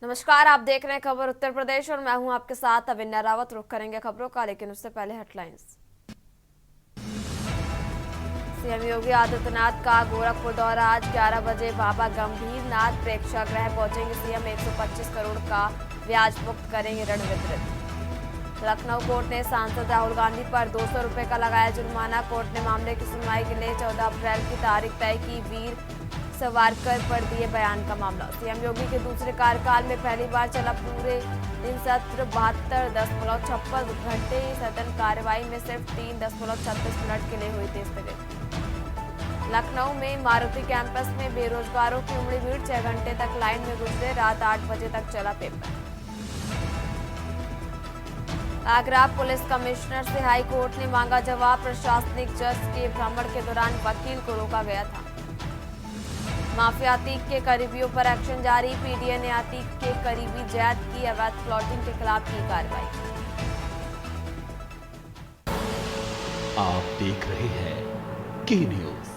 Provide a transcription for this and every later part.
नमस्कार, आप देख रहे हैं खबर उत्तर प्रदेश और मैं हूं आपके साथ अविन्या रावत। रुख करेंगे खबरों का, लेकिन उससे पहले हेडलाइंस। सीएम योगी आदित्यनाथ का गोरखपुर दौरा। आज 11 बजे बाबा गंभीर नाथ प्रेक्षागृह पहुंचेंगे सीएम। 125 करोड़ का ब्याज मुक्त करेंगे ऋण वितरित। लखनऊ कोर्ट ने सांसद राहुल गांधी पर 200 रुपए का लगाया जुर्माना। कोर्ट ने मामले की सुनवाई के लिए 14 अप्रैल की तारीख तय की। वीर सावरकर पर दिए बयान का मामला। सीएम योगी के दूसरे कार्यकाल में पहली बार चला पूरे दिन सत्र। 72.56 घंटे सदन कार्यवाही में सिर्फ 3.36 मिनट के लिए हुई थी स्थगित। लखनऊ में मारुति कैंपस में बेरोजगारों की उमड़ी भीड़। 6 घंटे तक लाइन में गुजरे। रात 8 बजे तक चला पेपर। आगरा पुलिस कमिश्नर से हाई कोर्ट ने मांगा जवाब। प्रशासनिक जज के भ्रमण के दौरान वकील को रोका गया था। माफिया अतीक के करीबियों पर एक्शन जारी। पीडीए ने अतीक के करीबी जैद की अवैध प्लॉटिंग के खिलाफ की कार्रवाई। आप देख रहे हैं के न्यूज,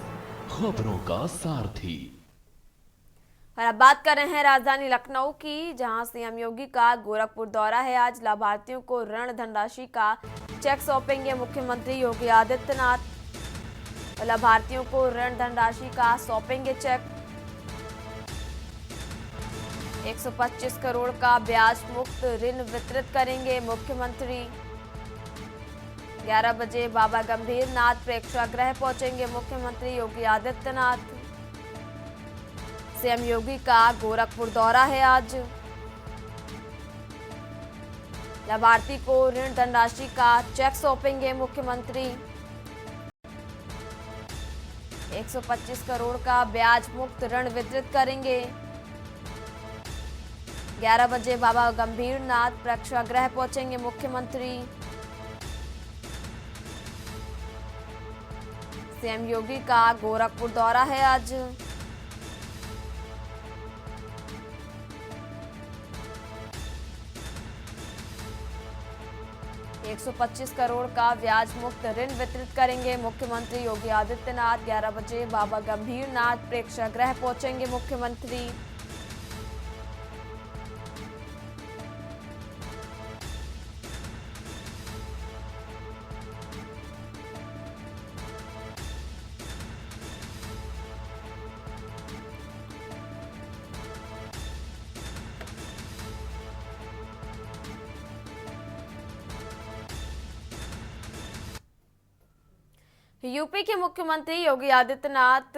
खबरों का सारथी। और अब बात कर रहे हैं राजधानी लखनऊ की, जहां सीएम योगी का गोरखपुर दौरा है। आज लाभार्थियों को ऋण धनराशि का चेक सौंपेंगे मुख्यमंत्री योगी आदित्यनाथ। लाभार्थियों को ऋण धनराशि का सौंपेंगे चेक। 125 करोड़ का ब्याज मुक्त ऋण वितरित करेंगे मुख्यमंत्री। 11 बजे बाबा गंभीर नाथ प्रेक्षागृह पहुंचेंगे मुख्यमंत्री योगी आदित्यनाथ। सीएम योगी का गोरखपुर दौरा है आज। लाभार्थी को ऋण धनराशि का चेक सौंपेंगे मुख्यमंत्री। 125 करोड़ का ब्याज मुक्त ऋण वितरित करेंगे। 11 बजे बाबा गंभीर नाथ प्रेक्षागृह पहुंचेंगे मुख्यमंत्री। सीएम योगी का गोरखपुर दौरा है आज। $125 करोड़ का ब्याज मुक्त ऋण वितरित करेंगे मुख्यमंत्री योगी आदित्यनाथ। 11 बजे बाबा गंभीर नाथ प्रेक्षागृह पहुंचेंगे मुख्यमंत्री। यूपी के मुख्यमंत्री योगी आदित्यनाथ,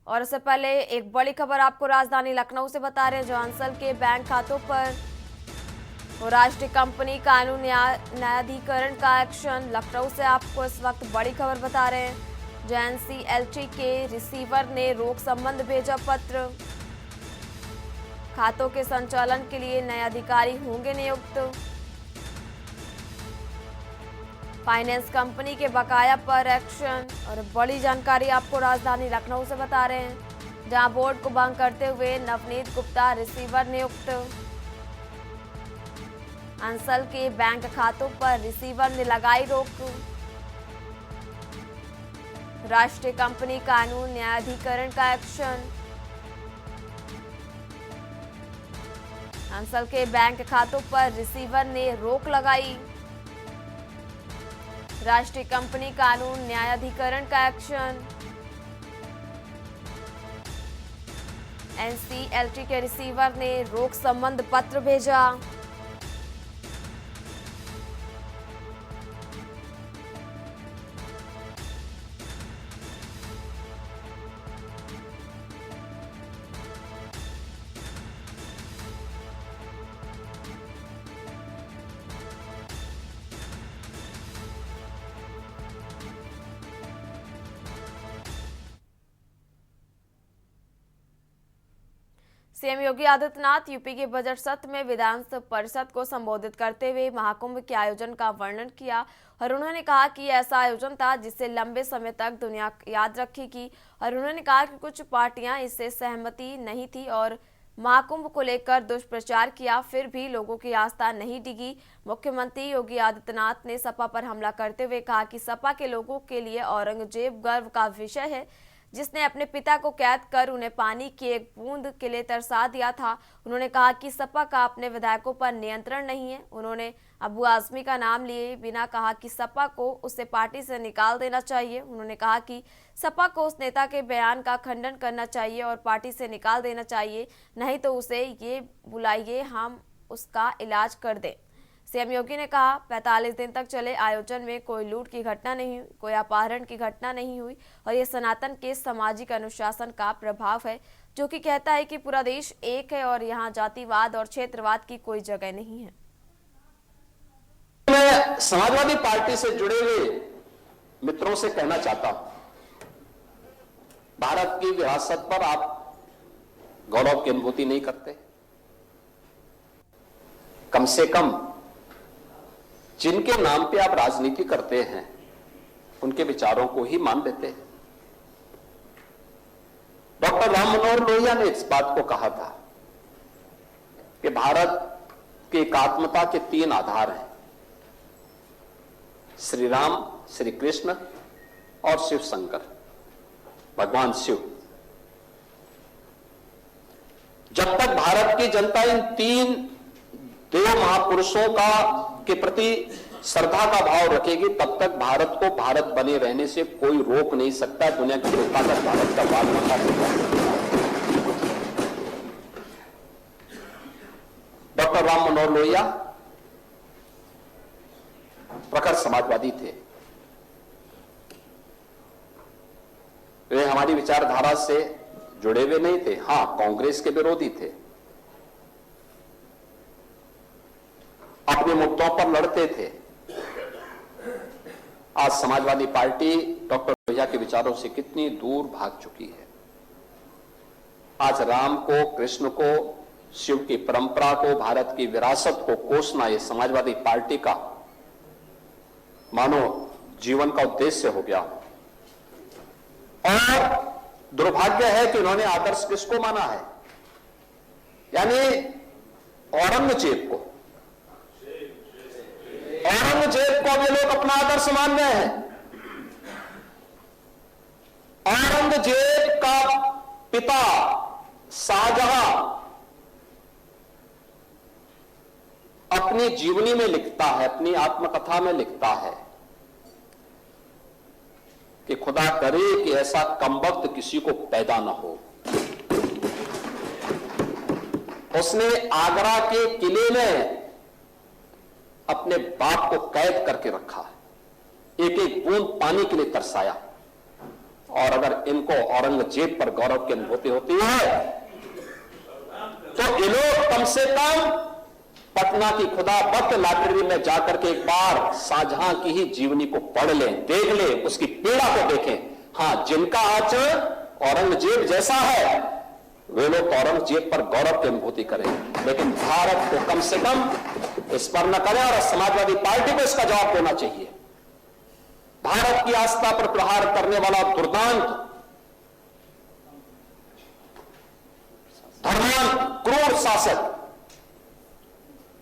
और इससे पहले एक बड़ी खबर आपको राजधानी लखनऊ से बता रहे हैं। जो अंसल के बैंक खातों पर राष्ट्रीय कंपनी कानून न्यायाधिकरण का एक्शन। लखनऊ से आपको इस वक्त बड़ी खबर बता रहे हैं। जो एनसीएलटी के रिसीवर ने रोक संबंध भेजा पत्र। खातों के संचालन के लिए नए अधिकारी होंगे नियुक्त। फाइनेंस कंपनी के बकाया पर एक्शन, और बड़ी जानकारी आपको राजधानी लखनऊ से बता रहे हैं। जहां बोर्ड को भंग करते हुए नवनीत गुप्ता रिसीवर नियुक्त। अंसल के बैंक खातों पर रिसीवर ने लगाई रोक। राष्ट्रीय कंपनी कानून न्यायाधिकरण का एक्शन। अंसल के बैंक खातों पर रिसीवर ने रोक लगाई। राष्ट्रीय कंपनी कानून न्यायाधिकरण का एक्शन। एनसीएलटी के रिसीवर ने रोक संबंध पत्र भेजा। सीएम योगी आदित्यनाथ यूपी के बजट सत्र में विधान परिषद को संबोधित करते हुए महाकुंभ के आयोजन का वर्णन किया। और उन्होंने कहा कि ऐसा आयोजन था जिसे लंबे समय तक दुनिया याद रखेगी। और उन्होंने कहा कि कुछ पार्टियां इससे सहमति नहीं थी और महाकुंभ को लेकर दुष्प्रचार किया, फिर भी लोगों की आस्था नहीं डिगी। मुख्यमंत्री योगी आदित्यनाथ ने सपा पर हमला करते हुए कहा कि सपा के लोगों के लिए औरंगजेब गर्व का विषय है। जिसने अपने पिता को कैद कर उन्हें पानी की एक बूंद के लिए तरसा दिया था। उन्होंने कहा कि सपा का अपने विधायकों पर नियंत्रण नहीं है। उन्होंने अबू आजमी का नाम लिए बिना कहा कि सपा को उसे पार्टी से निकाल देना चाहिए। उन्होंने कहा कि सपा को उस नेता के बयान का खंडन करना चाहिए और पार्टी से निकाल देना चाहिए, नहीं तो उसे ये बुलाइए, हम उसका इलाज कर दें। सीएम योगी ने कहा 45 दिन तक चले आयोजन में कोई लूट की घटना नहीं हुई, कोई अपहरण की घटना नहीं हुई और ये सनातन के सामाजिक अनुशासन का प्रभाव है, जो कि कहता है कि पूरा देश एक है और यहाँ जातिवाद और क्षेत्रवाद की कोई जगह नहीं है। मैं समाजवादी पार्टी से जुड़े हुए मित्रों से कहना चाहता हूं, भारत की विरासत पर आप गौरव की अनुभूति नहीं करते? कम से कम जिनके नाम पे आप राजनीति करते हैं उनके विचारों को ही मान लेते हैं। डॉक्टर राम मनोहर लोहिया ने इस बात को कहा था कि भारत की एकात्मता के 3 आधार हैं, श्री राम, श्री कृष्ण और शिव शंकर, भगवान शिव। जब तक भारत की जनता इन 3 देव महापुरुषों के प्रति श्रद्धा का भाव रखेगी, तब तक भारत को भारत बने रहने से कोई रोक नहीं सकता। दुनिया की कोई ताकत भारत का बाल मता डॉक्टर राम मनोहर लोहिया प्रखर समाजवादी थे। वे हमारी विचारधारा से जुड़े हुए नहीं थे, हां कांग्रेस के विरोधी थे, अपने मुद्दों पर लड़ते थे। आज समाजवादी पार्टी डॉक्टर लोहिया के विचारों से कितनी दूर भाग चुकी है। आज राम को, कृष्ण को, शिव की परंपरा को, भारत की विरासत को कोसना यह समाजवादी पार्टी का मानो जीवन का उद्देश्य हो गया। और दुर्भाग्य है कि उन्होंने आदर्श किसको माना है? यानी औरंगजेब को। औरंगजेब को ये लोग अपना आदर्श मान रहे हैं। औरंगजेब का पिता शाहजहां अपनी जीवनी में लिखता है, अपनी आत्मकथा में लिखता है कि खुदा करे कि ऐसा कमबख्त किसी को पैदा न हो। उसने आगरा के किले में अपने बाप को कैद करके रखा, एक एक बूंद पानी के लिए तरसाया। और अगर इनको औरंगजेब पर गौरव की अनुभूति होती है तो ये लोग कम से कम पटना की खुदाबख्त लाइब्रेरी में जाकर के एक बार शाहजहां की ही जीवनी को पढ़ लें, देख लें, उसकी पीड़ा को देखें। हां, जिनका आचरण औरंगजेब जैसा है वे लोग औरंगजेब पर गौरव की अनुभूति करें, लेकिन भारत को कम से कम इस पर न करें। और समाजवादी पार्टी को इसका जवाब देना चाहिए। भारत की आस्था पर प्रहार करने वाला दुर्दांत, धर्मांत, क्रूर शासक,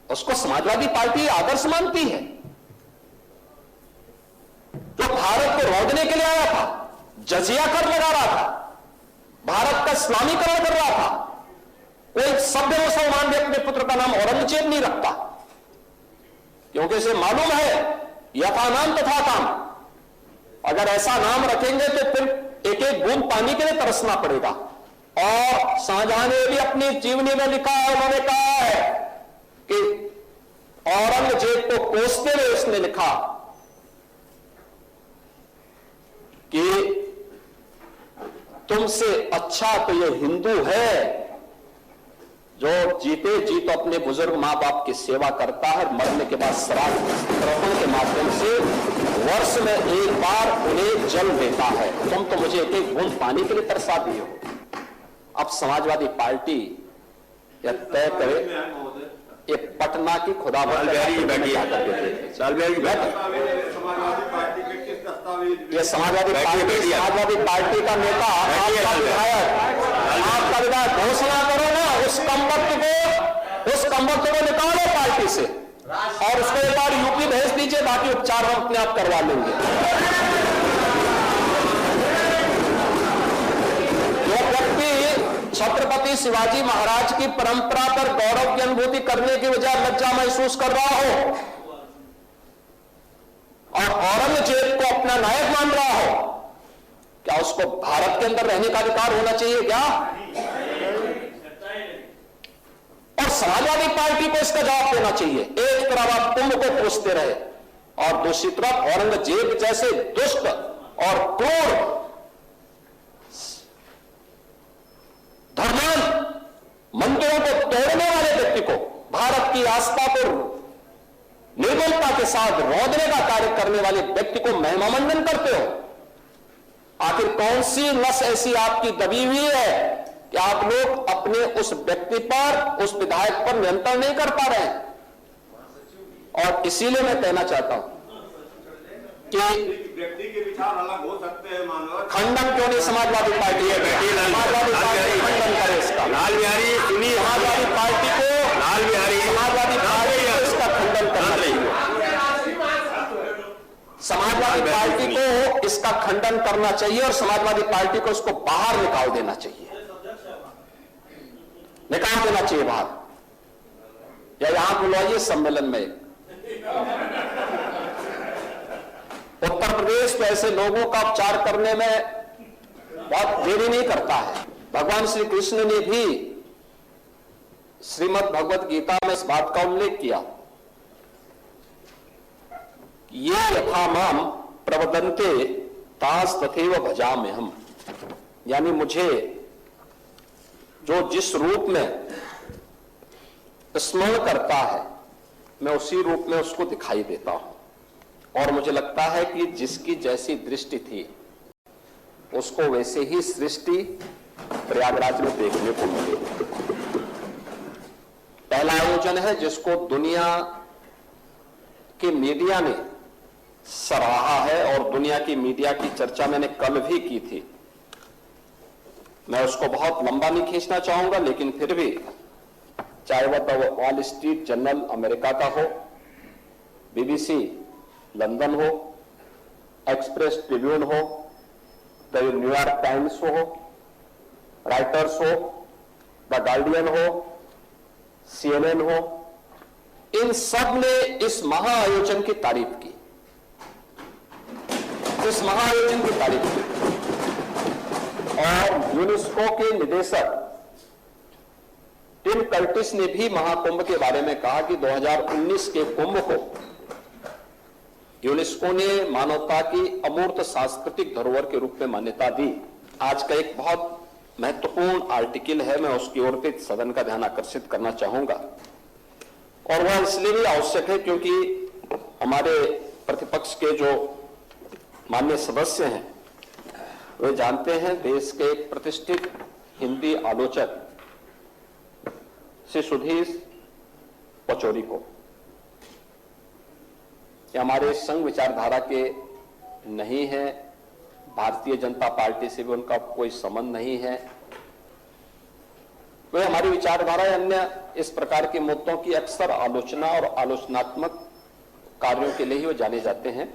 उसको समाजवादी पार्टी आदर्श मानती है। जो भारत को रोकने के लिए आया था, जजिया कर लगा रहा था, भारत का इस्लामीकरण कर रहा था। कोई सभ्य मुसलमान भी अपने पुत्र का नाम औरंगजेब नहीं रखता, क्योंकि इसे मालूम है यथा नाम तथा काम। अगर ऐसा नाम रखेंगे तो फिर एक एक बूंद पानी के लिए तरसना पड़ेगा। और शाहजहां ने भी अपनी जीवनी में लिखा है, उन्होंने कहा है कि औरंगजेब को कोसते हुए उसने लिखा कि तुमसे अच्छा तो ये हिंदू है जो जीते जी तो अपने बुजुर्ग मां बाप की सेवा करता है, मरने के बाद श्राद्ध तर्पण के माध्यम से वर्ष में एक बार उन्हें जल देता है। तुम तो मुझे एक एक बूंद पानी के लिए तरसा दिए हो। अब समाजवादी पार्टी यह तय करे, एक पटना की खुदाबख्त ये समाजवादी पार्टी का नेता, आपका विधायक घोषणा करो ना, उस कमबख्त को निकालो पार्टी से और उसको एक बार यूपी भेज दीजिए, बाकी उपचार हम अपने आप करवा लेंगे। छत्रपति शिवाजी महाराज की परंपरा पर गौरव की अनुभूति करने की बजाय लज्जा महसूस कर रहा हो और औरंगजेब को अपना नायक मान रहा हो, क्या उसको भारत के अंदर रहने का अधिकार होना चाहिए क्या? और समाजवादी पार्टी को इसका जवाब देना चाहिए। एक तरफ आप कुंभ को कोसते रहे और दूसरी तरफ औरंगजेब जैसे दुष्ट और क्रूर धर्मान मंदिरों को तोड़ने वाले व्यक्ति को, भारत की आस्था को निर्मलता के साथ रौंदने का कार्य करने वाले व्यक्ति को महिमामंडन करते हो। आखिर कौन सी नस ऐसी आपकी दबी हुई है कि आप लोग अपने उस व्यक्ति पर, उस विधायक पर नियंत्रण नहीं कर पा रहे हैं? और इसीलिए मैं कहना चाहता हूं कि व्यक्ति के विचार अलग हो सकते हैं, मानव खंडन क्यों नहीं समाजवादी पार्टी समाजवादी पार्टी खंडन करे इसका। लाल बिहारी सुनिए, समाजवादी पार्टी को समाजवादी पार्टी को इसका खंडन करना चाहिए। समाजवादी पार्टी को इसका खंडन करना चाहिए और समाजवादी पार्टी को इसको बाहर निकाल देना चाहिए, निकाल देना चाहिए बाहर, या यहां बुलवाइए सम्मेलन में। उत्तर प्रदेश तो ऐसे लोगों का उपचार करने में बहुत देरी नहीं करता है। भगवान श्री कृष्ण ने भी श्रीमद् भगवत गीता में इस बात का उल्लेख किया, ये यथा माम प्रवदन्ते तास तथैव भजाम्यहम्, यानी मुझे जो जिस रूप में स्मरण करता है मैं उसी रूप में उसको दिखाई देता हूं। और मुझे लगता है कि जिसकी जैसी दृष्टि थी उसको वैसे ही सृष्टि प्रयागराज में देखने को मिली। पहला आयोजन है जिसको दुनिया के मीडिया ने सराहा है और दुनिया की मीडिया की चर्चा मैंने कल भी की थी। मैं उसको बहुत लंबा नहीं खींचना चाहूंगा, लेकिन फिर भी चाहे वह वॉल स्ट्रीट जर्नल अमेरिका का हो, बीबीसी लंदन हो, एक्सप्रेस ट्रिब्यून हो, द न्यूयॉर्क टाइम्स हो, राइटर्स हो, द गार्डियन हो, CNN हो, इन सब ने इस महाआयोजन की तारीफ की, इस महाआयोजन की तारीफ की। और यूनेस्को के निदेशक टिम कर्टिस ने भी महाकुंभ के बारे में कहा कि 2019 के कुंभ को यूनेस्को ने मानवता की अमूर्त सांस्कृतिक धरोहर के रूप में मान्यता दी। आज का एक बहुत महत्वपूर्ण आर्टिकल है, मैं उसकी ओर पे सदन का ध्यान आकर्षित करना चाहूंगा, और वह इसलिए भी आवश्यक है क्योंकि हमारे प्रतिपक्ष के जो माननीय सदस्य हैं वे जानते हैं देश के एक प्रतिष्ठित हिंदी आलोचक श्री सुधीर पचौरी को। ये हमारे संघ विचारधारा के नहीं है, भारतीय जनता पार्टी से भी उनका कोई संबंध नहीं है। वे हमारी विचारधारा या अन्य इस प्रकार के मुद्दों की अक्सर आलोचना और आलोचनात्मक कार्यों के लिए ही वो जाने जाते हैं।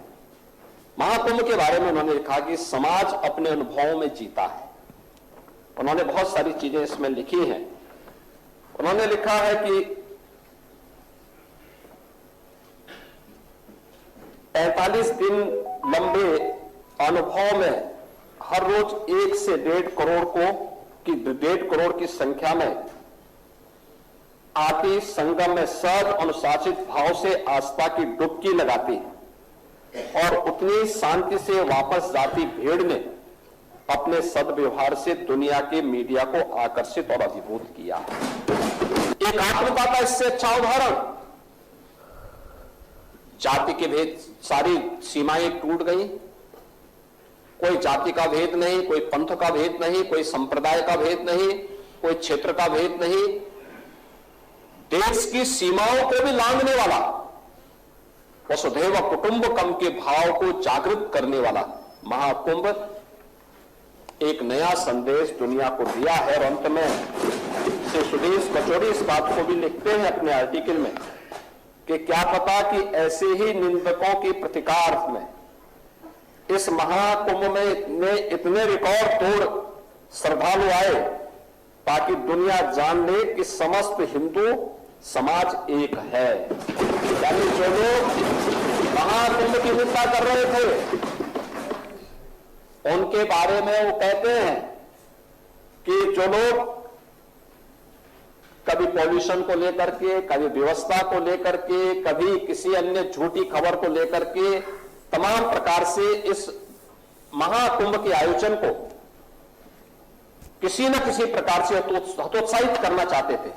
महाकुंभ के बारे में उन्होंने लिखा कि समाज अपने अनुभवों में जीता है। उन्होंने बहुत सारी चीजें इसमें लिखी हैं। उन्होंने लिखा है कि 45 दिन लंबे अनुभव में हर रोज 1 से 1.5 करोड़ की संख्या में आती संगम में सहज अनुशासित भाव से आस्था की डुबकी लगाती और उतनी शांति से वापस जाती भीड़ ने अपने सद्व्यवहार से दुनिया के मीडिया को आकर्षित और अभिभूत किया। एक आत्मकथा का इससे अच्छा उदाहरण, जाति के भेद सारी सीमाएं टूट गई, कोई जाति का भेद नहीं, कोई पंथ का भेद नहीं, कोई संप्रदाय का भेद नहीं, कोई क्षेत्र का भेद नहीं, देश की सीमाओं को भी लांघने वाला, वसुधैव कुटुंबकम के भाव को जागृत करने वाला महाकुंभ एक नया संदेश दुनिया को दिया है। और अंत में श्री सुधीर पचौरी इस बात को भी लिखते हैं अपने आर्टिकल में कि क्या पता कि ऐसे ही निंदकों की प्रतिकार में इस महाकुंभ में इतने रिकॉर्ड तोड़ श्रद्धालु आए ताकि दुनिया जान ले कि समस्त हिंदू समाज एक है। यानी जो लोग महाकुंभ की निंदा कर रहे थे, उनके बारे में वो कहते हैं कि जो लोग कभी पॉल्यूशन को लेकर के, कभी व्यवस्था को लेकर के, कभी किसी अन्य झूठी खबर को लेकर के तमाम प्रकार से इस महाकुंभ के आयोजन को किसी न किसी प्रकार से हतोत्साहित करना चाहते थे,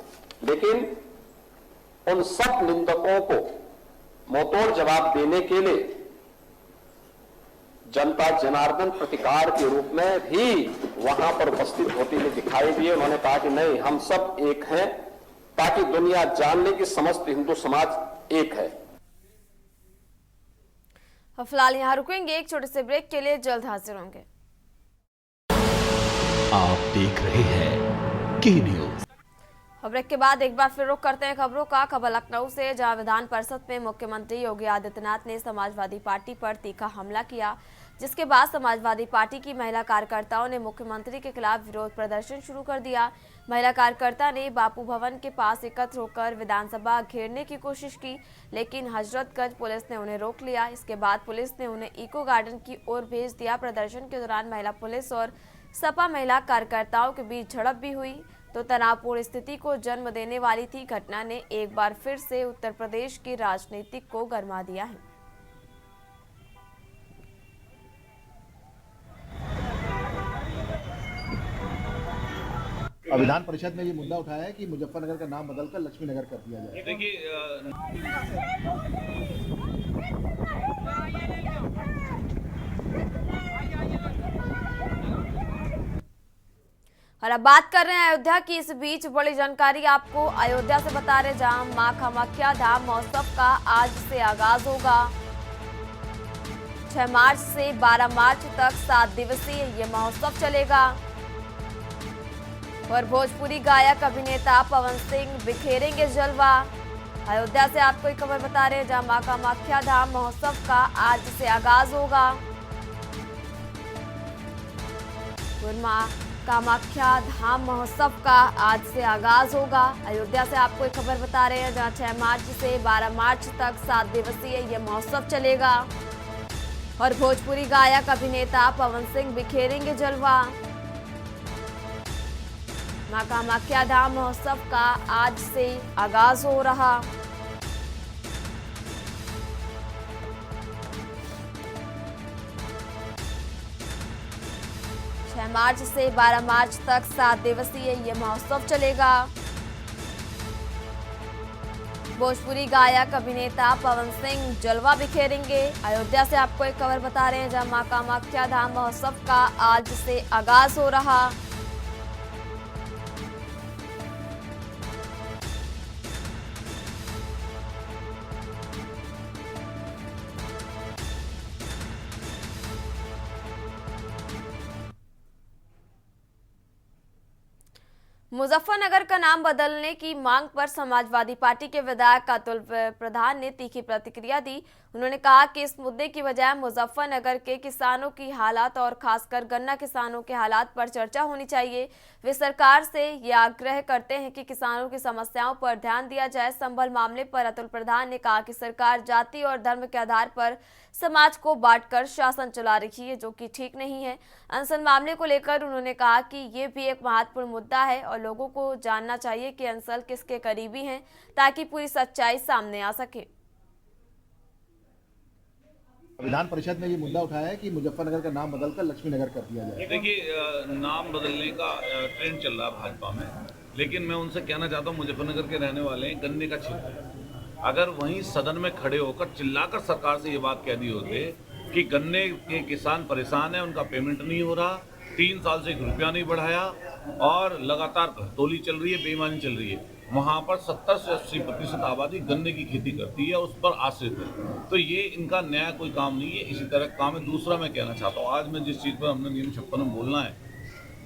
लेकिन उन सब निंदकों को मुंहतोड़ जवाब देने के लिए जनता जनार्दन प्रतिकार के रूप में भी वहां पर उपस्थित होती हुई दिखाई दी। उन्होंने कहा कि नहीं, हम सब एक हैं, ताकि दुनिया जान ले कि समस्त हिंदू समाज एक है। फिलहाल यहाँ रुकेंगे, एक छोटे से ब्रेक के लिए जल्द हाजिर होंगे। आप देख रहे हैं के न्यूज। ब्रेक के बाद एक बार फिर रुख करते हैं खबरों का। खबर लखनऊ से, जहां विधान परिषद में मुख्यमंत्री योगी आदित्यनाथ ने समाजवादी पार्टी पर तीखा हमला किया, जिसके बाद समाजवादी पार्टी की महिला कार्यकर्ताओं ने मुख्यमंत्री के खिलाफ विरोध प्रदर्शन शुरू कर दिया। महिला कार्यकर्ता ने बापू भवन के पास एकत्र होकर विधानसभा घेरने की कोशिश की, लेकिन हजरतगंज पुलिस ने उन्हें रोक लिया। इसके बाद पुलिस ने उन्हें इको गार्डन की ओर भेज दिया। प्रदर्शन के दौरान महिला पुलिस और सपा महिला कार्यकर्ताओं के बीच झड़प भी हुई, तो तनावपूर्ण स्थिति को जन्म देने वाली थी। घटना ने एक बार फिर से उत्तर प्रदेश की राजनीति को गरमा दिया है। विधान परिषद में ये मुद्दा उठाया है कि मुजफ्फरनगर का नाम बदलकर लक्ष्मीनगर कर दिया जाए। देखिए, और अब बात कर रहे हैं अयोध्या की। इस बीच बड़ी जानकारी आपको अयोध्या से बता रहे, जहां मां कामाख्या धाम महोत्सव का आज से आगाज होगा। 6 मार्च से 12 मार्च तक 7 दिवसीय ये महोत्सव चलेगा। और भोजपुरी गायक अभिनेता पवन सिंह बिखेरेंगे जलवा। अयोध्या से आपको एक खबर बता रहे हैं, जहां मां कामाख्या धाम महोत्सव का आज से आगाज होगा। मां कामाख्या धाम महोत्सव का आज से आगाज होगा। अयोध्या से आपको एक खबर बता रहे हैं, जहां 6 मार्च से 12 मार्च तक 7 दिवसीय यह महोत्सव चलेगा। और भोजपुरी गायक अभिनेता पवन सिंह बिखेरेंगे जलवा। मां कामाख्या धाम महोत्सव का आज से आगाज हो रहा। मार्च से 12 मार्च तक 7 दिवसीय ये महोत्सव चलेगा। भोजपुरी गायक अभिनेता पवन सिंह जलवा बिखेरेंगे। अयोध्या से आपको एक खबर बता रहे हैं, जहां मां कामाख्या धाम महोत्सव का आज से आगाज हो रहा। मुजफ्फरनगर का नाम बदलने की मांग पर समाजवादी पार्टी के विधायक अतुल प्रधान ने तीखी प्रतिक्रिया दी। उन्होंने कहा कि इस मुद्दे की बजाय मुजफ्फरनगर के किसानों की हालात और खासकर गन्ना किसानों के हालात पर चर्चा होनी चाहिए। वे सरकार से ये आग्रह करते हैं कि किसानों की समस्याओं पर ध्यान दिया जाए। संभल मामले पर अतुल प्रधान ने कहा कि सरकार जाति और धर्म के आधार पर समाज को बांटकर शासन चला रही है, जो कि ठीक नहीं है। अनशन मामले को लेकर उन्होंने कहा कि ये भी एक महत्वपूर्ण मुद्दा है और लोगों को जानना चाहिए कि अंसल किसके करीबी हैं, ताकि पूरी सच्चाई सामने आ सके। विधान परिषद में ये मुद्दा उठाया है कि मुजफ्फरनगर का नाम बदलकर लक्ष्मीनगर कर दिया जाए। देखिए, नाम बदलने का ट्रेंड चल रहा है भाजपा में, लेकिन मैं उनसे कहना चाहता हूँ, मुजफ्फरनगर के रहने वाले हैं, गन्ने का क्षेत्र है। अगर वहीं सदन में खड़े होकर चिल्लाकर सरकार से ये बात कह दी होते कि गन्ने के किसान परेशान हैं, उनका पेमेंट नहीं हो रहा, 3 साल से 1 रुपया नहीं बढ़ाया और लगातार घटतौली चल रही है, बेईमानी चल रही है। वहाँ पर 70 से 80% आबादी गन्ने की खेती करती है, उस पर आश्रित है। तो ये इनका नया कोई काम नहीं है, इसी तरह काम है। दूसरा मैं कहना चाहता हूँ, आज मैं जिस चीज़ पर हमने नियम 56 में बोलना है,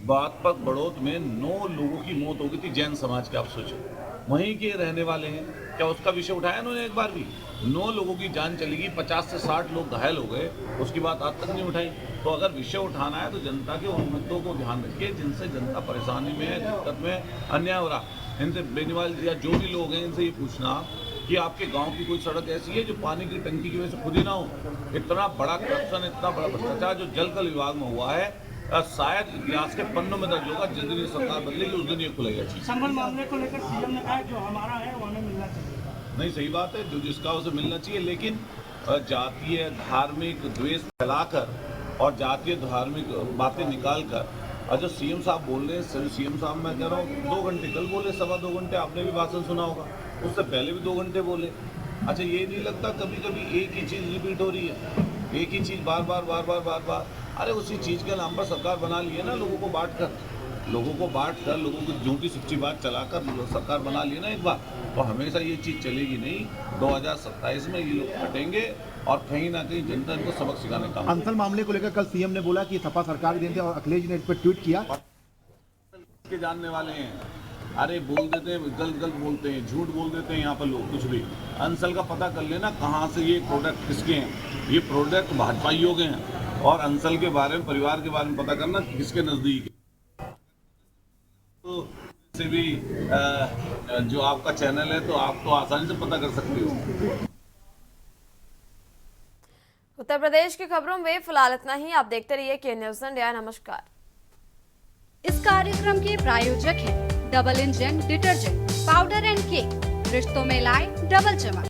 बागपत बड़ौत में 9 लोगों की मौत हो गई थी जैन समाज के। आप सोचो, वहीं के रहने वाले हैं, क्या उसका विषय उठाया उन्होंने एक बार भी? 9 लोगों की जान चली गई, 50 से 60 लोग घायल हो गए, उसकी बात आज तक नहीं उठाई। तो अगर विषय उठाना है तो जनता के उन मुद्दों को ध्यान रखिए जिनसे जनता परेशानी में है, दिक्कत में, अन्याय हो रहा। इनसे बेनीवाल या जो भी लोग हैं इनसे ये पूछना कि आपके गांव की कोई सड़क ऐसी है जो पानी की टंकी की वजह से खुद ही ना हो। इतना बड़ा करप्शन, इतना बड़ा भ्रष्टाचार जो जल कल विभाग में हुआ है, शायद इतिहास के पन्नों में दर्ज होगा। जिस दिन ये सरकार बदलेगी उस दिन ये खुलेगा चीज। संबल मामले को लेकर सीएम ने कहा जो हमारा है वो हमें मिलना चाहिए। नहीं, सही बात है, जो जिसका उसे मिलना चाहिए, लेकिन जातीय धार्मिक द्वेष फैलाकर और जातीय धार्मिक बातें निकालकर, और जो सीएम साहब बोल रहे हैं, सीएम साहब मैं कह रहा हूँ 2 घंटे कल बोले, 2.25 घंटे आपने भी भाषण सुना होगा, उससे पहले भी 2 घंटे बोले। अच्छा, ये नहीं लगता कभी कभी एक ही चीज़ रिपीट हो रही है, एक ही चीज़ बार बार? अरे उसी चीज़ के नाम पर सरकार बना ली है ना, लोगों को बांट कर, लोगों की झूठी सच्ची बात चलाकर सरकार बना ली ना एक बार। तो हमेशा ये चीज़ चलेगी नहीं। 2027 में ये लोग हटेंगे और कहीं ना कहीं जनता इनको सबक सिखाने का। अंसल मामले को लेकर कल सीएम ने बोला कि सपा सरकार के दिन थे और अखिलेश ने इस पर ट्वीट किया। के जानने वाले हैं, अरे बोल देते हैं, गलत बोलते हैं, झूठ बोल देते हैं यहाँ पर लोग कुछ भी। अंसल का पता कर लेना कहाँ से ये प्रोडक्ट किसके हैं। ये प्रोडक्ट भाजपाइयों के हैं। और अंसल के बारे में, परिवार के बारे में पता करना किसके नज़दीक है। तो से भी जो आपका चैनल है तो आप तो आसानी से पता कर सकते हो। उत्तर प्रदेश की खबरों में फिलहाल इतना ही। आप देखते रहिए के न्यूज़ इंडिया। नमस्कार। इस कार्यक्रम के प्रायोजक हैं double engine detergent powder and cake, रिश्तों में लाए डबल चमक।